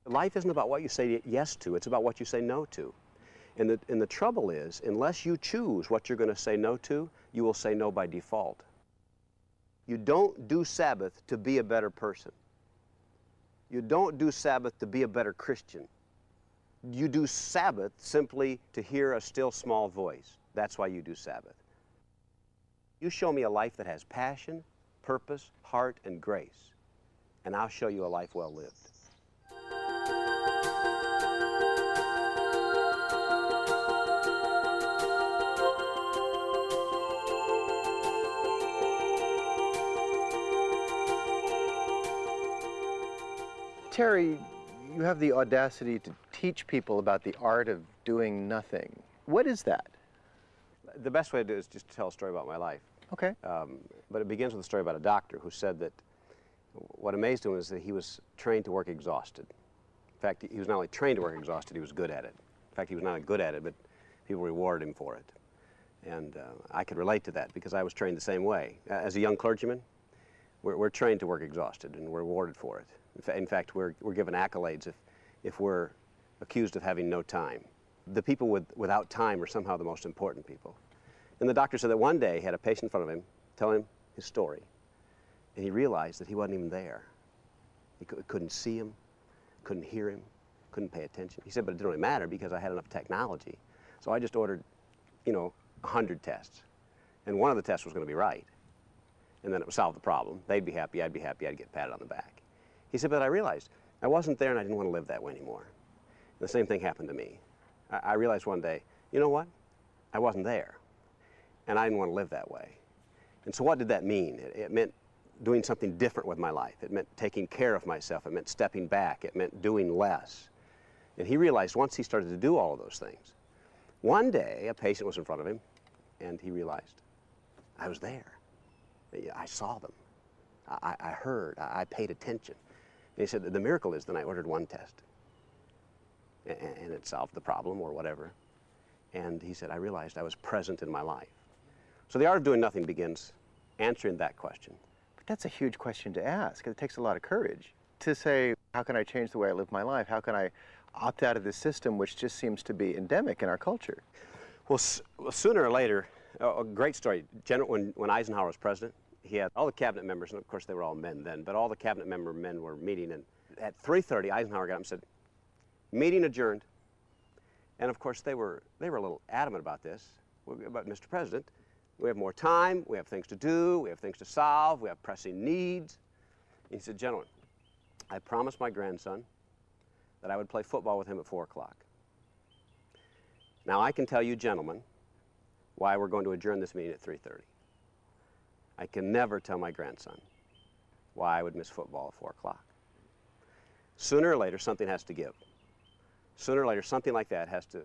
Life isn't about what you say yes to, it's about what you say no to. And the trouble is, unless you choose what you're going to say no to, you will say no by default. You don't do Sabbath to be a better person. You don't do Sabbath to be a better Christian. You do Sabbath simply to hear a still small voice. That's why you do Sabbath. You show me a life that has passion, purpose, heart, and grace, and I'll show you a life well lived. Terry, you have the audacity to teach people about the art of doing nothing. What is that? The best way to do it is just to tell a story about my life. Okay. But it begins with a story about a doctor who said that what amazed him was that he was trained to work exhausted. In fact, he was not only trained to work exhausted, he was good at it. In fact, he was not only good at it, but people rewarded him for it. And I could relate to that because I was trained the same way. As a young clergyman, we're trained to work exhausted and we're rewarded for it. In fact, we're given accolades if we're accused of having no time. The people without time are somehow the most important people. And the doctor said that one day he had a patient in front of him telling him his story, and he realized that he wasn't even there. He couldn't see him, couldn't hear him, couldn't pay attention. He said, but it didn't really matter because I had enough technology. So I just ordered, 100 tests. And one of the tests was going to be right. And then it would solve the problem. They'd be happy, I'd get patted on the back. He said, but I realized I wasn't there and I didn't want to live that way anymore. And the same thing happened to me. I realized one day, you know what? I wasn't there. And I didn't want to live that way. And so what did that mean? It meant doing something different with my life. It meant taking care of myself. It meant stepping back. It meant doing less. And he realized once he started to do all of those things, one day a patient was in front of him and he realized, I was there. I saw them. I heard. I paid attention. And he said, the miracle is then I ordered one test. And it solved the problem or whatever. And he said, I realized I was present in my life. So the art of doing nothing begins answering that question. But that's a huge question to ask. It takes a lot of courage to say, how can I change the way I live my life? How can I opt out of this system which just seems to be endemic in our culture? Well, sooner or later, a great story. When Eisenhower was president, he had all the cabinet members, and of course they were all men then, but all the cabinet member men were meeting, and at 3:30 Eisenhower got up and said, meeting adjourned. And of course they were a little adamant about this. But Mr. President, we have more time, we have things to do, we have things to solve, we have pressing needs. And he said, gentlemen, I promised my grandson that I would play football with him at 4 o'clock. Now I can tell you gentlemen why we're going to adjourn this meeting at 3:30. I can never tell my grandson why I would miss football at 4 o'clock. Sooner or later, something has to give. Sooner or later, something like that has to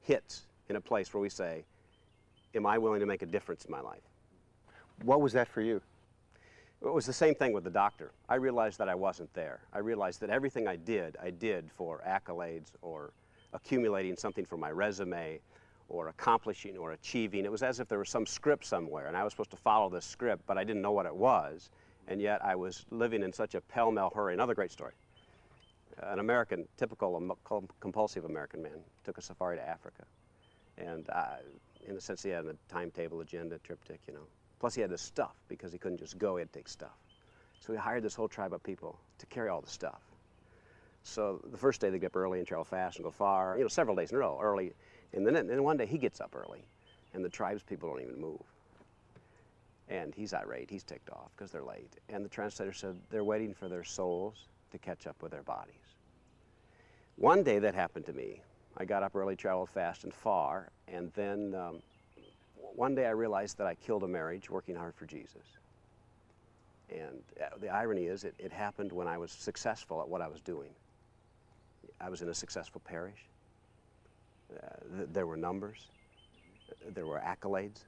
hit in a place where we say, am I willing to make a difference in my life? What was that for you? It was the same thing with the doctor. I realized that I wasn't there. I realized that everything I did for accolades or accumulating something for my resume or accomplishing or achieving. It was as if there was some script somewhere and I was supposed to follow this script, but I didn't know what it was, and yet I was living in such a pell-mell hurry. Another great story. An American, typical compulsive American man, took a safari to Africa. And in the sense he had a timetable, agenda, triptych, Plus he had the stuff because he couldn't just go, he had to take stuff. So he hired this whole tribe of people to carry all the stuff. So the first day they get up early and travel fast and go far, several days in a row, early. And then one day he gets up early and the tribe's people don't even move. And he's irate, he's ticked off because they're late. And the translator said they're waiting for their souls to catch up with their bodies. One day that happened to me. I got up early, traveled fast and far, and then one day I realized that I killed a marriage working hard for Jesus. And the irony is it happened when I was successful at what I was doing. I was in a successful parish. There were numbers. There were accolades.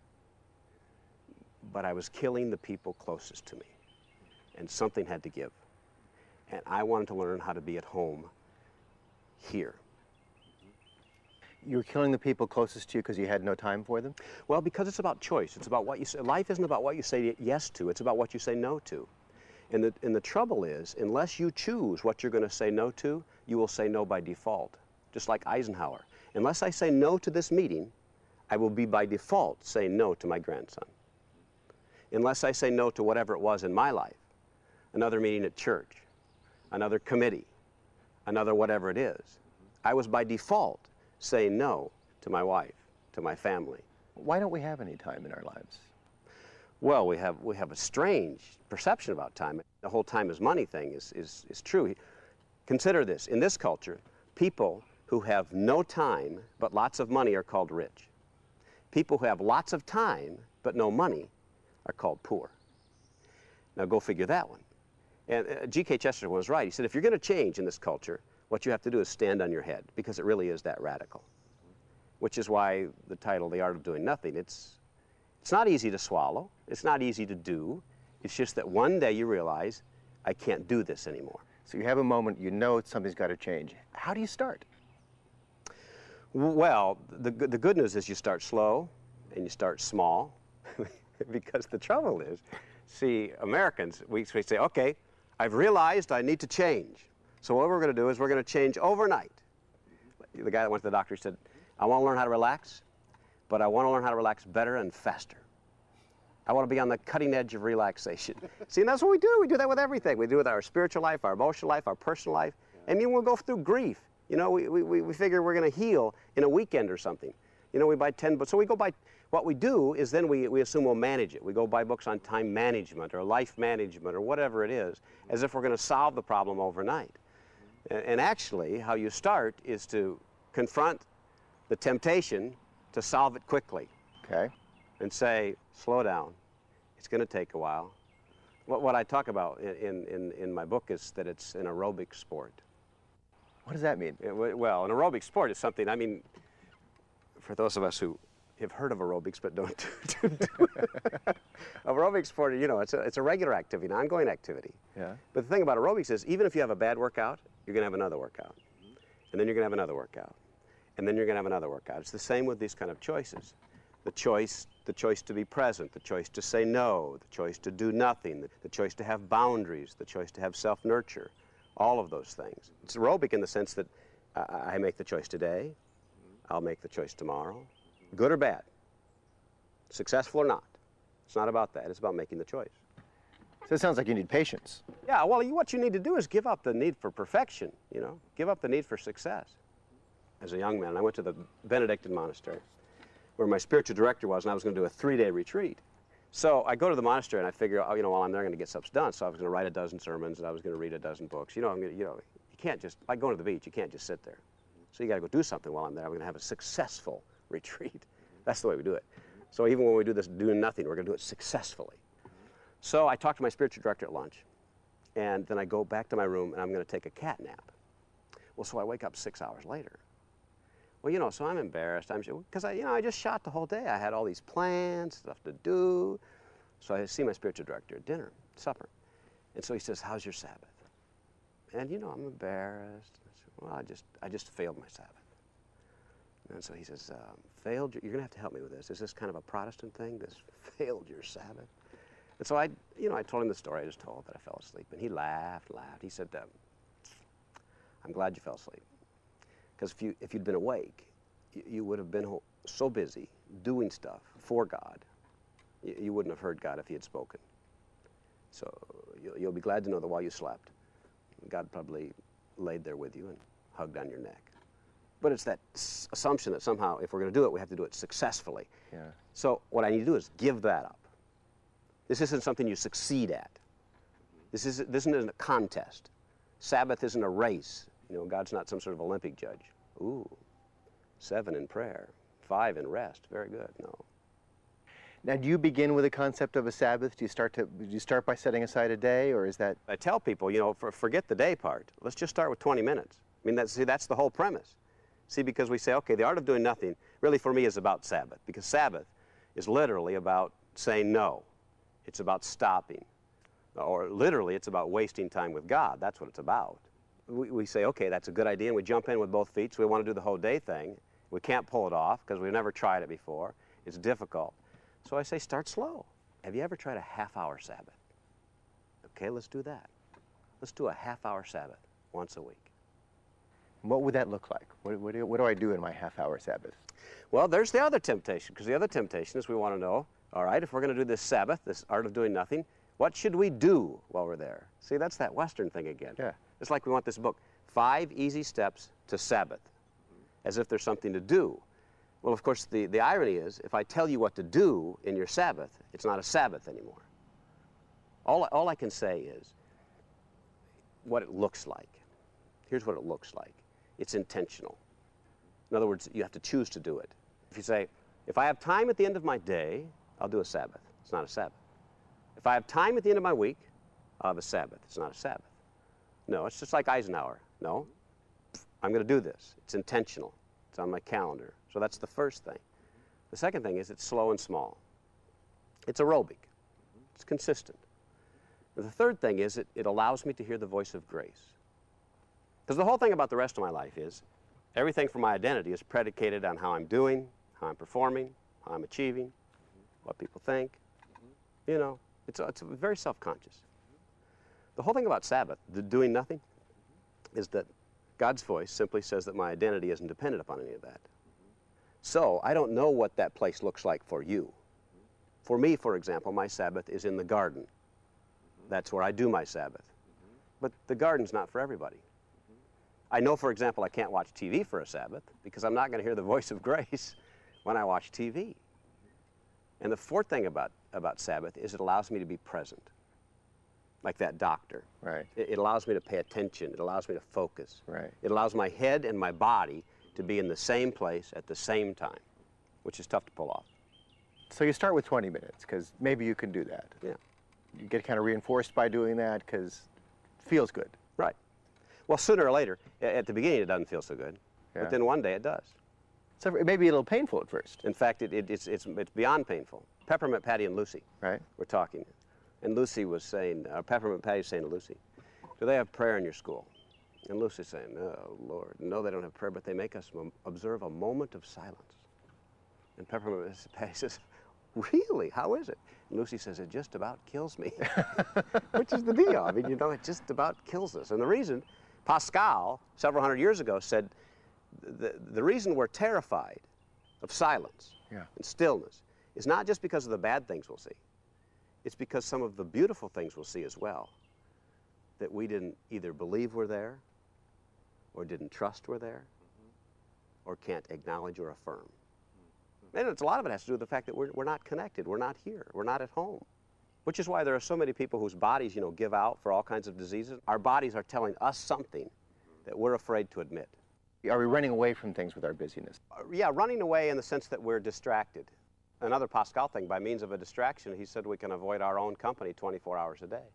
But I was killing the people closest to me. And something had to give. And I wanted to learn how to be at home here. You were killing the people closest to you because you had no time for them? Well, because it's about choice. It's about what you say. Life isn't about what you say yes to. It's about what you say no to. And the trouble is, unless you choose what you're going to say no to, you will say no by default, just like Eisenhower. Unless I say no to this meeting, I will be by default saying no to my grandson. Unless I say no to whatever it was in my life, another meeting at church, another committee, another whatever it is, I was by default saying no to my wife, to my family. Why don't we have any time in our lives? Well, we have a strange perception about time. The whole time is money thing is true. Consider this. In this culture, people who have no time but lots of money are called rich. People who have lots of time but no money are called poor. Now go figure that one. And G.K. Chesterton was right. He said, if you're going to change in this culture, what you have to do is stand on your head, because it really is that radical. Which is why the title, The Art of Doing Nothing, it's not easy to swallow. It's not easy to do. It's just that one day you realize, I can't do this anymore. So you have a moment, you know something's got to change. How do you start? Well, the good news is you start slow and you start small. Because the trouble is, see, Americans, we say, okay, I've realized I need to change. So what we're going to do is we're going to change overnight. The guy that went to the doctor said, I want to learn how to relax, but I want to learn how to relax better and faster. I want to be on the cutting edge of relaxation. See, and that's what we do. We do that with everything. We do it with our spiritual life, our emotional life, our personal life. I mean, we'll go through grief. You know, we figure we're going to heal in a weekend or something. You know, we buy 10 books. So we go buy, what we do is then we assume we'll manage it. We go buy books on time management or life management or whatever it is, as if we're going to solve the problem overnight. And actually, how you start is to confront the temptation to solve it quickly. Okay. And say, slow down. It's going to take a while. What I talk about in my book is that it's an aerobic sport. What does that mean? Well, an aerobic sport is something, I mean, for those of us who have heard of aerobics but don't do it. Aerobic sport, you know, it's a regular activity, an ongoing activity. Yeah. But the thing about aerobics is, even if you have a bad workout, you're going to have another workout. And then you're going to have another workout. And then you're going to have another workout. It's the same with these kind of choices. The choice to be present, the choice to say no, the choice to do nothing, the choice to have boundaries, the choice to have self-nurture, all of those things. It's aerobic in the sense that I make the choice today, I'll make the choice tomorrow, good or bad, successful or not. It's not about that, it's about making the choice. So it sounds like you need patience. Yeah, well, what you need to do is give up the need for perfection, you know, give up the need for success. As a young man, I went to the Benedictine monastery, where my spiritual director was, and I was going to do a 3-day retreat. So I go to the monastery and I figure, oh, you know, while I'm there, I'm going to get stuff done. So I was going to write a dozen sermons and I was going to read a dozen books. You know, you can't just, like going to the beach, you can't just sit there. So you got to go do something while I'm there. We're going to have a successful retreat. That's the way we do it. So even when we do this doing nothing, we're going to do it successfully. So I talked to my spiritual director at lunch, and then I go back to my room and I'm going to take a cat nap. Well, so I wake up 6 hours later. Well, you know, so I'm embarrassed. Because I just shot the whole day. I had all these plans, stuff to do. So I see my spiritual director at dinner, supper. And so he says, how's your Sabbath? And, you know, I'm embarrassed. I said, well, I just failed my Sabbath. And so he says, you're going to have to help me with this. Is this kind of a Protestant thing, this failed your Sabbath? And so I told him the story I just told, that I fell asleep. And he laughed. He said, I'm glad you fell asleep. Because if you'd been awake, you would have been so busy doing stuff for God, you wouldn't have heard God if he had spoken. So you'll be glad to know that while you slept, God probably laid there with you and hugged on your neck. But it's that assumption that somehow, if we're going to do it, we have to do it successfully. Yeah. So what I need to do is give that up. This isn't something you succeed at. This isn't a contest. Sabbath isn't a race. You know, God's not some sort of Olympic judge. Ooh, 7 in prayer, 5 in rest. Very good. No. Now, do you begin with a concept of a Sabbath? Do you start by setting aside a day, or is that? I tell people, you know, forget the day part. Let's just start with 20 minutes. I mean, that's the whole premise. See, because we say, okay, the art of doing nothing really for me is about Sabbath, because Sabbath is literally about saying no. It's about stopping. Or literally, it's about wasting time with God. That's what it's about. We say, okay, that's a good idea, and we jump in with both feet, so we want to do the whole day thing. We can't pull it off because we've never tried it before. It's difficult. So I say, start slow. Have you ever tried a half-hour Sabbath? Okay, let's do that. Let's do a half-hour Sabbath once a week. What would that look like? What do I do in my half-hour Sabbath? Well, there's the other temptation, because the other temptation is we want to know, all right, if we're going to do this Sabbath, this art of doing nothing, what should we do while we're there? See, that's that Western thing again. Yeah. It's like we want this book, 5 Easy Steps to Sabbath, as if there's something to do. Well, of course, the irony is, if I tell you what to do in your Sabbath, it's not a Sabbath anymore. All I can say is what it looks like. Here's what it looks like. It's intentional. In other words, you have to choose to do it. If you say, if I have time at the end of my day, I'll do a Sabbath. It's not a Sabbath. If I have time at the end of my week, I'll have a Sabbath. It's not a Sabbath. No, it's just like Eisenhower. No, I'm going to do this. It's intentional. It's on my calendar. So that's the first thing. The second thing is it's slow and small. It's aerobic. It's consistent. And the third thing is it allows me to hear the voice of grace. Because the whole thing about the rest of my life is everything for my identity is predicated on how I'm doing, how I'm performing, how I'm achieving, what people think. You know, it's very self-conscious. The whole thing about Sabbath, the doing nothing, is that God's voice simply says that my identity isn't dependent upon any of that. So I don't know what that place looks like for you. For me, for example, my Sabbath is in the garden. That's where I do my Sabbath. But the garden's not for everybody. I know, for example, I can't watch TV for a Sabbath because I'm not going to hear the voice of grace when I watch TV. And the fourth thing about Sabbath is it allows me to be present, like that doctor. Right. It allows me to pay attention. It allows me to focus. Right. It allows my head and my body to be in the same place at the same time, which is tough to pull off. So you start with 20 minutes because maybe you can do that. Yeah. You get kind of reinforced by doing that because it feels good. Right. Well, sooner or later, at the beginning it doesn't feel so good, Yeah. but then one day it does. So it may be a little painful at first. In fact, it's beyond painful. Peppermint Patty and Lucy Right. were talking, and Lucy was saying, Peppermint Patty was saying to Lucy, do they have prayer in your school? And Lucy's saying, oh, Lord, no, they don't have prayer, but they make us observe a moment of silence. And Peppermint Patty says, really? How is it? And Lucy says, it just about kills me, which is the deal. I mean, you know, it just about kills us. And the reason, Pascal, several hundred years ago, said the reason we're terrified of silence Yeah. and stillness is not just because of the bad things we'll see. It's because some of the beautiful things we'll see as well that we didn't either believe were there or didn't trust were there or can't acknowledge or affirm. And a lot of it has to do with the fact that we're not connected, we're not here, we're not at home. Which is why there are so many people whose bodies, you know, give out for all kinds of diseases. Our bodies are telling us something that we're afraid to admit. Are we running away from things with our busyness? Yeah, running away in the sense that we're distracted. Another Pascal thing, by means of a distraction, he said we can avoid our own company 24 hours a day.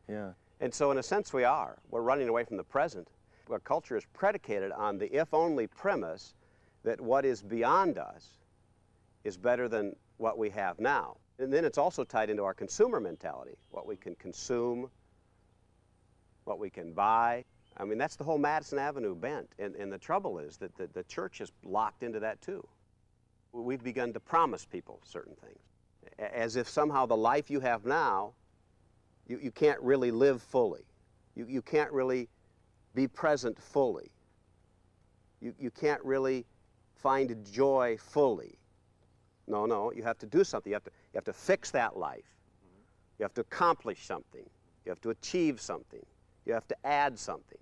Yeah. And so in a sense we are. We're running away from the present. Our culture is predicated on the if-only premise that what is beyond us is better than what we have now. And then it's also tied into our consumer mentality, what we can consume, what we can buy. I mean, that's the whole Madison Avenue bent. And the trouble is that the church is locked into that too. We've begun to promise people certain things, as if somehow the life you have now, you can't really live fully. You can't really be present fully. You can't really find joy fully. No, you have to do something. You have to fix that life. You have to accomplish something. You have to achieve something. You have to add something.